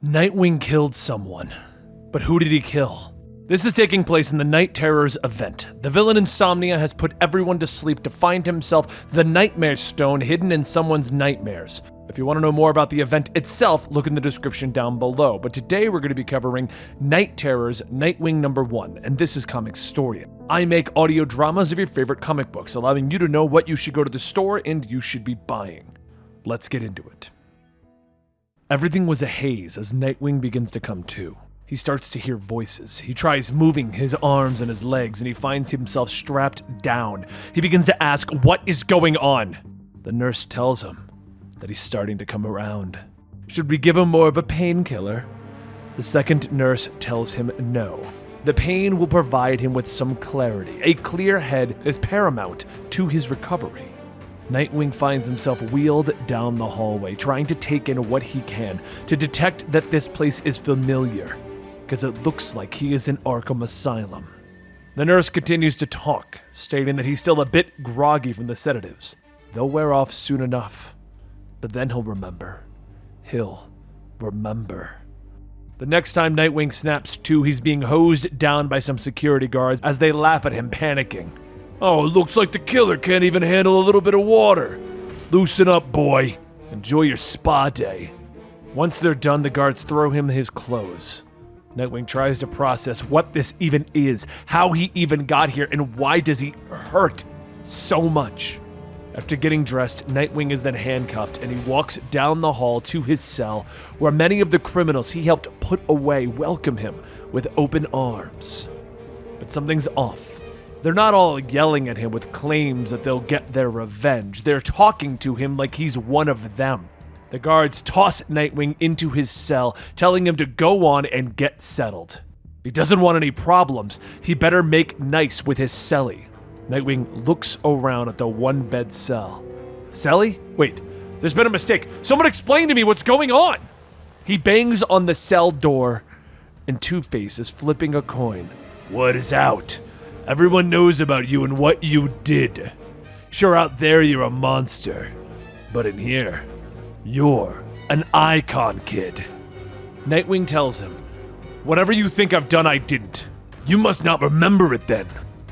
Nightwing killed someone. But who did he kill? This is taking place in the Night Terrors event. The villain Insomnia has put everyone to sleep to find himself the Nightmare Stone hidden in someone's nightmares. If you want to know more about the event itself, look in the description down below. But today we're going to be covering Night Terrors Nightwing #1, and this is Comicstorian. I make audio dramas of your favorite comic books, allowing you to know what you should go to the store and you should be buying. Let's get into it. Everything was a haze as Nightwing begins to come to. He starts to hear voices. He tries moving his arms and his legs, and he finds himself strapped down. He begins to ask, what is going on? The nurse tells him that he's starting to come around. Should we give him more of a painkiller? The second nurse tells him no. The pain will provide him with some clarity. A clear head is paramount to his recovery. Nightwing finds himself wheeled down the hallway, trying to take in what he can, to detect that this place is familiar, because it looks like he is in Arkham Asylum. The nurse continues to talk, stating that he's still a bit groggy from the sedatives. They'll wear off soon enough, but then he'll remember. He'll remember. The next time Nightwing snaps to, he's being hosed down by some security guards as they laugh at him, panicking. Oh, it looks like the killer can't even handle a little bit of water. Loosen up, boy. Enjoy your spa day. Once they're done, the guards throw him his clothes. Nightwing tries to process what this even is, how he even got here, and why does he hurt so much. After getting dressed, Nightwing is then handcuffed, and he walks down the hall to his cell, where many of the criminals he helped put away welcome him with open arms. But something's off. They're not all yelling at him with claims that they'll get their revenge. They're talking to him like he's one of them. The guards toss Nightwing into his cell, telling him to go on and get settled. If he doesn't want any problems, he better make nice with his cellie. Nightwing looks around at the one-bed cell. Cellie? Wait, there's been a mistake. Someone explain to me what's going on! He bangs on the cell door, and Two-Face is flipping a coin. What is out? Everyone knows about you and what you did. Sure, out there you're a monster, but in here, you're an icon, kid. Nightwing tells him, whatever you think I've done, I didn't. You must not remember it then.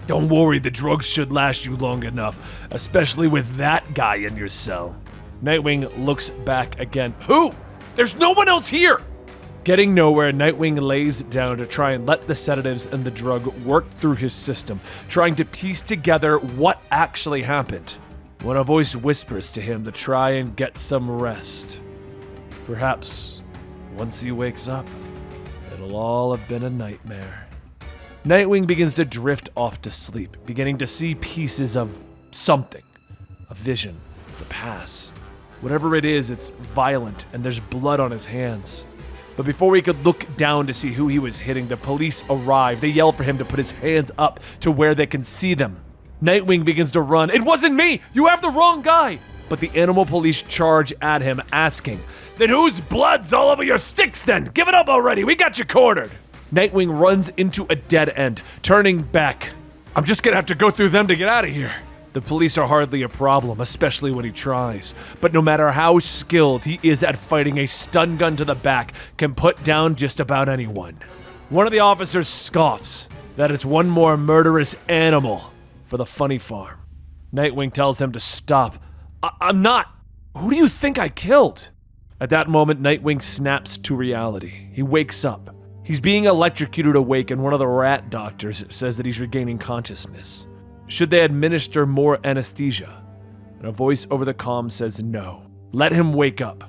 Don't worry, the drugs should last you long enough, especially with that guy in your cell. Nightwing looks back again. Who? There's no one else here! Getting nowhere, Nightwing lays down to try and let the sedatives and the drug work through his system, trying to piece together what actually happened. When a voice whispers to him to try and get some rest. Perhaps, once he wakes up, it'll all have been a nightmare. Nightwing begins to drift off to sleep, beginning to see pieces of something. A vision, the past. Whatever it is, it's violent, and there's blood on his hands. But before he could look down to see who he was hitting, the police arrive. They yell for him to put his hands up to where they can see them. Nightwing begins to run. It wasn't me! You have the wrong guy! But the animal police charge at him, asking, then whose blood's all over your sticks then? Give it up already, we got you cornered! Nightwing runs into a dead end, turning back. I'm just gonna have to go through them to get out of here. The police are hardly a problem, especially when he tries. But no matter how skilled he is at fighting, a stun gun to the back can put down just about anyone. One of the officers scoffs that it's one more murderous animal for the funny farm. Nightwing tells him to stop. I'm not. Who do you think I killed? At that moment, Nightwing snaps to reality. He wakes up. He's being electrocuted awake, and one of the rat doctors says that he's regaining consciousness. Should they administer more anesthesia? And a voice over the comm says no. Let him wake up.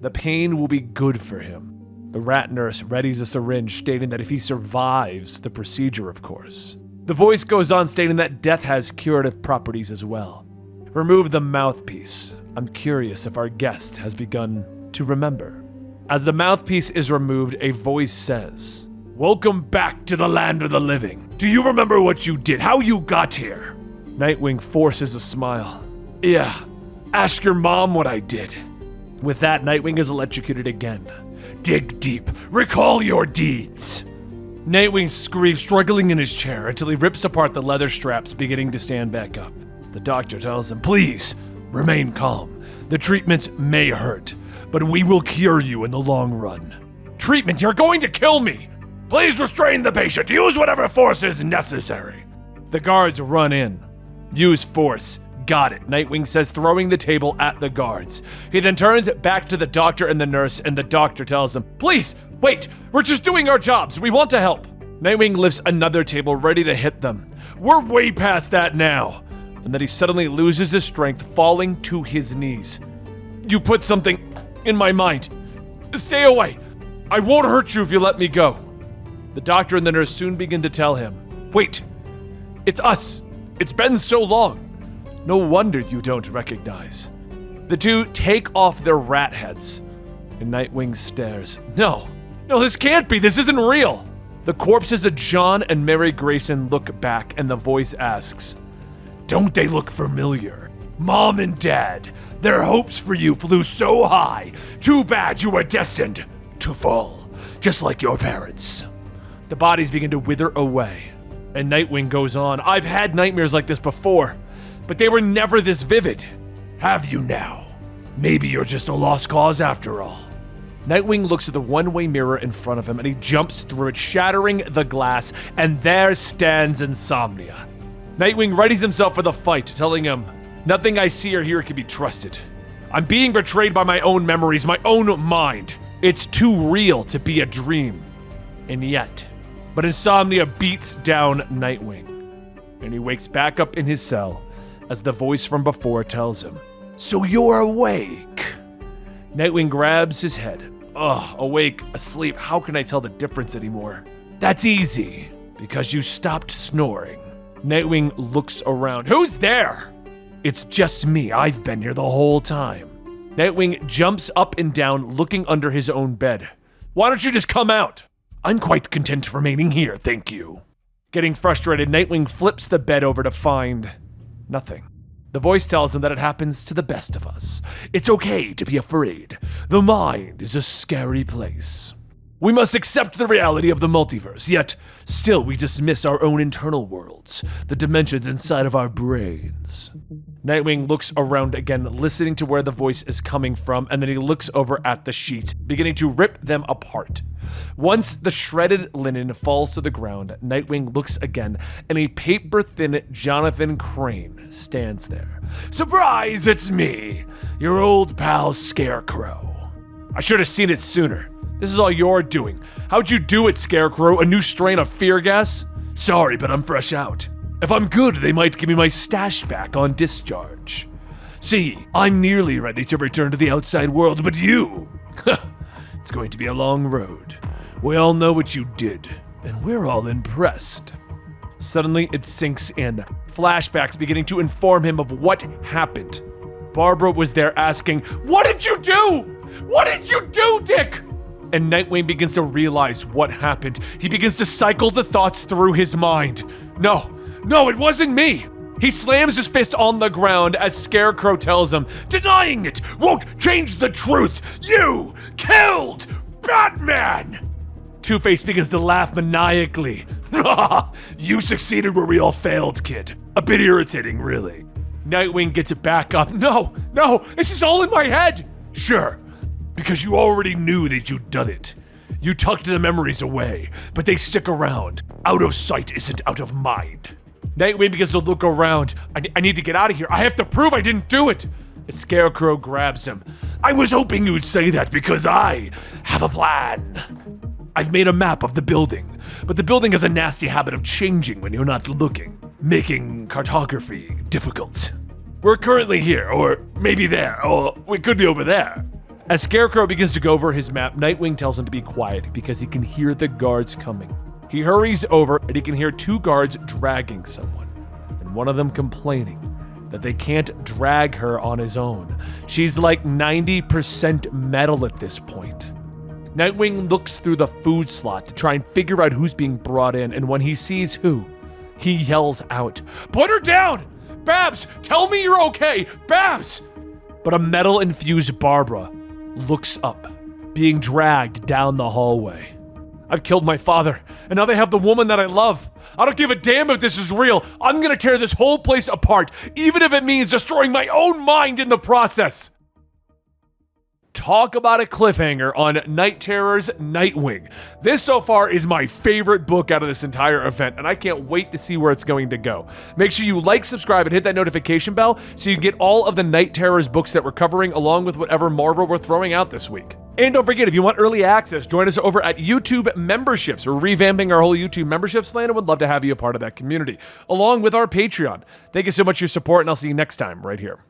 The pain will be good for him. The rat nurse readies a syringe, stating that if he survives the procedure, of course. The voice goes on, stating that death has curative properties as well. Remove the mouthpiece. I'm curious if our guest has begun to remember. As the mouthpiece is removed, a voice says, welcome back to the land of the living. Do you remember what you did, how you got here? Nightwing forces a smile. Yeah, ask your mom what I did. With that, Nightwing is electrocuted again. Dig deep, recall your deeds. Nightwing screams, struggling in his chair until he rips apart the leather straps, beginning to stand back up. The doctor tells him, please, remain calm. The treatments may hurt, but we will cure you in the long run. treatment. You're going to kill me. Please restrain the patient. Use whatever force is necessary. The guards run in. Use force. Got it, Nightwing says, throwing the table at the guards. He then turns back to the doctor and the nurse, and the doctor tells him, please, wait, we're just doing our jobs. We want to help. Nightwing lifts another table ready to hit them. We're way past that now. And then he suddenly loses his strength, falling to his knees. You put something in my mind. Stay away. I won't hurt you if you let me go. The doctor and the nurse soon begin to tell him, wait, it's us. It's been so long. No wonder you don't recognize. The two take off their rat heads, and Nightwing stares. No, this can't be. This isn't real. The corpses of John and Mary Grayson look back, and the voice asks, don't they look familiar? Mom and Dad, their hopes for you flew so high. Too bad you were destined to fall, just like your parents. The bodies begin to wither away, and Nightwing goes on. I've had nightmares like this before, but they were never this vivid. Have you now? Maybe you're just a lost cause after all. Nightwing looks at the one-way mirror in front of him, and he jumps through it, shattering the glass, and there stands Insomnia. Nightwing readies himself for the fight, telling him, nothing I see or hear can be trusted. I'm being betrayed by my own memories, my own mind. It's too real to be a dream. And yet, but Insomnia beats down Nightwing, and he wakes back up in his cell as the voice from before tells him, so you're awake. Nightwing grabs his head. Awake, asleep, how can I tell the difference anymore? That's easy, because you stopped snoring. Nightwing looks around. Who's there? It's just me. I've been here the whole time. Nightwing jumps up and down, looking under his own bed. Why don't you just come out? I'm quite content remaining here, thank you. Getting frustrated, Nightwing flips the bed over to find nothing. The voice tells him that it happens to the best of us. It's okay to be afraid. The mind is a scary place. We must accept the reality of the multiverse, yet still we dismiss our own internal worlds, the dimensions inside of our brains. Nightwing looks around again, listening to where the voice is coming from, and then he looks over at the sheets, beginning to rip them apart. Once the shredded linen falls to the ground, Nightwing looks again, and a paper-thin Jonathan Crane stands there. Surprise, it's me, your old pal Scarecrow. I should have seen it sooner. This is all you're doing. How'd you do it, Scarecrow? A new strain of fear gas? Sorry, but I'm fresh out. If I'm good, they might give me my stash back on discharge. See, I'm nearly ready to return to the outside world, but you... It's going to be a long road. We all know what you did, and we're all impressed. Suddenly, it sinks in. Flashbacks beginning to inform him of what happened. Barbara was there asking, what did you do? What did you do, Dick? And Nightwing begins to realize what happened. He begins to cycle the thoughts through his mind. No, it wasn't me. He slams his fist on the ground as Scarecrow tells him, denying it won't change the truth. You killed Batman. Two-Face begins to laugh maniacally. You succeeded where we all failed, kid. A bit irritating, really. Nightwing gets back up. No, this is all in my head. Sure, because you already knew that you'd done it. You tucked the memories away, but they stick around. Out of sight isn't out of mind. Nightwing begins to look around. I need to get out of here. I have to prove I didn't do it. A Scarecrow grabs him. I was hoping you'd say that because I have a plan. I've made a map of the building, but the building has a nasty habit of changing when you're not looking, making cartography difficult. We're currently here, or maybe there, or we could be over there. As Scarecrow begins to go over his map, Nightwing tells him to be quiet because he can hear the guards coming. He hurries over and he can hear two guards dragging someone, and one of them complaining that they can't drag her on his own. She's like 90% metal at this point. Nightwing looks through the food slot to try and figure out who's being brought in, and when he sees who, he yells out, "Put her down! Babs, tell me you're okay! Babs!" But a metal-infused Barbara looks up, being dragged down the hallway. I've killed my father, and now they have the woman that I love. I don't give a damn if this is real. I'm gonna tear this whole place apart, even if it means destroying my own mind in the process. Talk about a cliffhanger on Night Terror's Nightwing. This so far is my favorite book out of this entire event, and I can't wait to see where it's going to go. Make sure you like, subscribe, and hit that notification bell so you can get all of the Night Terror's books that we're covering, along with whatever Marvel we're throwing out this week. And don't forget, if you want early access, join us over at YouTube Memberships. We're revamping our whole YouTube Memberships plan and would love to have you a part of that community, along with our Patreon. Thank you so much for your support, and I'll see you next time right here.